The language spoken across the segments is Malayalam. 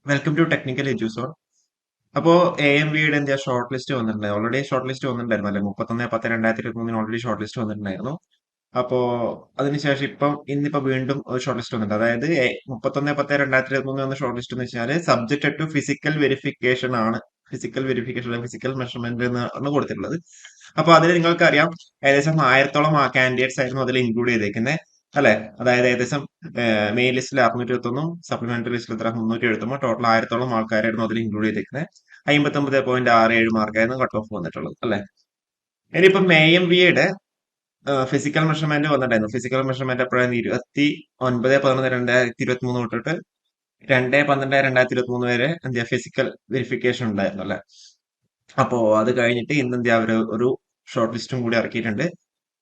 Welcome to technical എഡ്യൂസോൺ. അപ്പോ AMVയുടെ എന്ത് ഷോർട്ട് ലിസ്റ്റ് വന്നിട്ടുണ്ടായി. ഓൾറെഡി ഷോർട്ട് ലിസ്റ്റ് വന്നിട്ടുണ്ടായിരുന്നു അല്ലെ? 31/10/2023 ഓൾറെഡി ഷോർട്ട് ലിസ്റ്റ് വന്നിട്ടുണ്ടായിരുന്നു. അപ്പോ അതിനുശേഷം ഇന്നിപ്പോ വീണ്ടും ഒരു ഷോർട്ട് ലിസ്റ്റ് വന്നിട്ടുണ്ട്. അതായത് 31/10/2023 വന്ന ഷോർട്ട് ലിസ്റ്റ് എന്ന് വെച്ചാൽ സബ്ജക്ട് ടു ഫിസിക്കൽ വെരിഫിക്കേഷൻ ആണ്. ഫിസിക്കൽ വെരിഫിക്കേഷൻ അല്ലെങ്കിൽ ഫിസിക്കൽ മെഷർമെന്റ് എന്നാണ് കൊടുത്തിട്ടുള്ളത്. അപ്പൊ അതിൽ നിങ്ങൾക്കറിയാം ഏകദേശം 1000-ഓളം കാൻഡിഡേറ്റ്സ് ആയിരുന്നു അതിൽ ഇൻക്ലൂഡ് ചെയ്തേക്കുന്നത് അല്ലെ? അതായത് ഏകദേശം മെയിൻ ലിസ്റ്റിൽ 621, സപ്ലിമെന്ററി ലിസ്റ്റിൽ എത്ര 370, ടോട്ടൽ 1000-ഓളം ആൾക്കാരായിരുന്നു അതിൽ ഇൻക്ലൂഡ് ചെയ്തേക്കുന്നത്. 59.67 മാർക്കായിരുന്നു കട്ട് ഓഫ് വന്നിട്ടുള്ളത് അല്ലെ? ഇനിയിപ്പം AMVയുടെ ഫിസിക്കൽ മെഷർമെന്റ് വന്നിട്ടുണ്ടായിരുന്നു. ഫിസിക്കൽ മെഷർമെന്റ് എപ്പോഴായിരുന്നു? 29/11/2023 തൊട്ടിട്ട് 2/12/2023 വരെ എന്ത് ഫിസിക്കൽ വെരിഫിക്കേഷൻ ഉണ്ടായിരുന്നു അല്ലെ? അപ്പോ അത് കഴിഞ്ഞിട്ട് ഇന്ന് എന്ത് അവര് ഒരു ഷോർട്ട് ലിസ്റ്റും കൂടി ഇറക്കിയിട്ടുണ്ട്.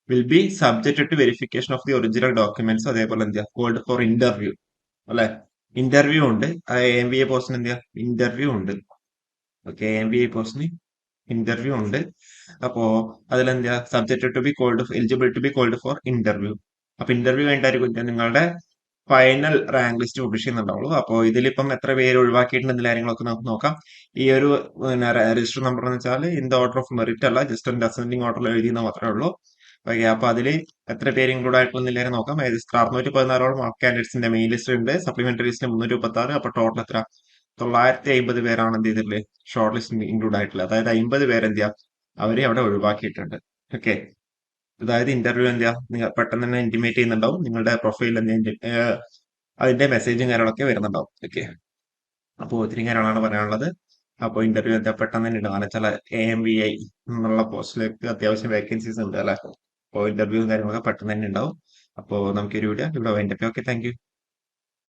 Will be subject to verification of the original documents. അതേപോലെ എന്ത് കോൾഡ് ഫോർ ഇന്റർവ്യൂ അല്ലെ? ഇന്റർവ്യൂ ഉണ്ട്. AMVA പോസ്റ്റിന് എന്ത് ഇന്റർവ്യൂ ഉണ്ട്. ഓക്കെ, AMVA പോസ്റ്റിന് ഇന്റർവ്യൂ ഉണ്ട്. അപ്പോ അതിലെന്താ subject to be called eligible to be called for interview. അപ്പൊ ഇന്റർവ്യൂ കഴിഞ്ഞിട്ടായിരിക്കും നിങ്ങളുടെ ഫൈനൽ റാങ്ക് ലിസ്റ്റ് പബ്ലിഷ് ചെയ്യുന്നുണ്ടാവുള്ളൂ. അപ്പോൾ ഇതിലിപ്പം എത്ര പേര് ഒഴിവാക്കിയിട്ടുണ്ട് എന്നുള്ള കാര്യങ്ങളൊക്കെ നമുക്ക് നോക്കാം. ഈ ഒരു രജിസ്റ്റർ നമ്പർ എന്ന് വെച്ചാൽ in the order of merit അല്ല, ജസ്റ്റ് ഒരു അസെൻഡിങ് ഓർഡറിൽ എഴുതിയെന്ന് മാത്രമേ ഉള്ളൂ. ഓക്കെ, അപ്പൊ അതിൽ എത്ര പേര് ഇൻക്ലൂഡ് ആയിട്ടുള്ള എല്ലാവരും നോക്കാം. ഏകദേശം 616 കാൻഡിഡേറ്റ്സിന്റെ മെയിൻ ലിസ്റ്റ് ഉണ്ട്. Supplementary list 336. അപ്പൊ ടോട്ടൽ എത്ര? 950 പേരാണ് എന്ത് ചെയ്തിട്ടുള്ളത് ഷോർട്ട് ലിസ്റ്റ് ഇൻക്ലൂഡ് ആയിട്ടുള്ളത്. അതായത് 50 പേര് എന്ത് ചെയ്യാം അവരെ അവിടെ ഒഴിവാക്കിയിട്ടുണ്ട്. ഓക്കെ, അതായത് ഇന്റർവ്യൂ എന്ത് ചെയ്യാം നിങ്ങൾ പെട്ടെന്ന് തന്നെ ഇന്റിമേറ്റ് ചെയ്യുന്നുണ്ടാവും. നിങ്ങളുടെ പ്രൊഫൈൽ അതിന്റെ മെസ്സേജും കാര്യങ്ങളൊക്കെ വരുന്നുണ്ടാവും. ഓക്കെ, അപ്പോൾ ഒത്തിരി കാര്യങ്ങളാണ് പറയാനുള്ളത്. അപ്പോൾ ഇന്റർവ്യൂ എന്താ പെട്ടെന്ന് തന്നെ ഉണ്ടാവും. കാരണം വെച്ചാൽ AMVI എന്നുള്ള പോസ്റ്റിലേക്ക് അത്യാവശ്യം വേക്കൻസീസ് ഉണ്ട് അല്ലെ? അപ്പോൾ ഇന്റർവ്യൂവും കാര്യങ്ങളൊക്കെ പെട്ടെന്ന് തന്നെ ഉണ്ടാവും. അപ്പോൾ നമുക്ക് ഒരു വീഡിയോ ഇവിടെ വേണ്ടപ്പോ. Okay, thank you.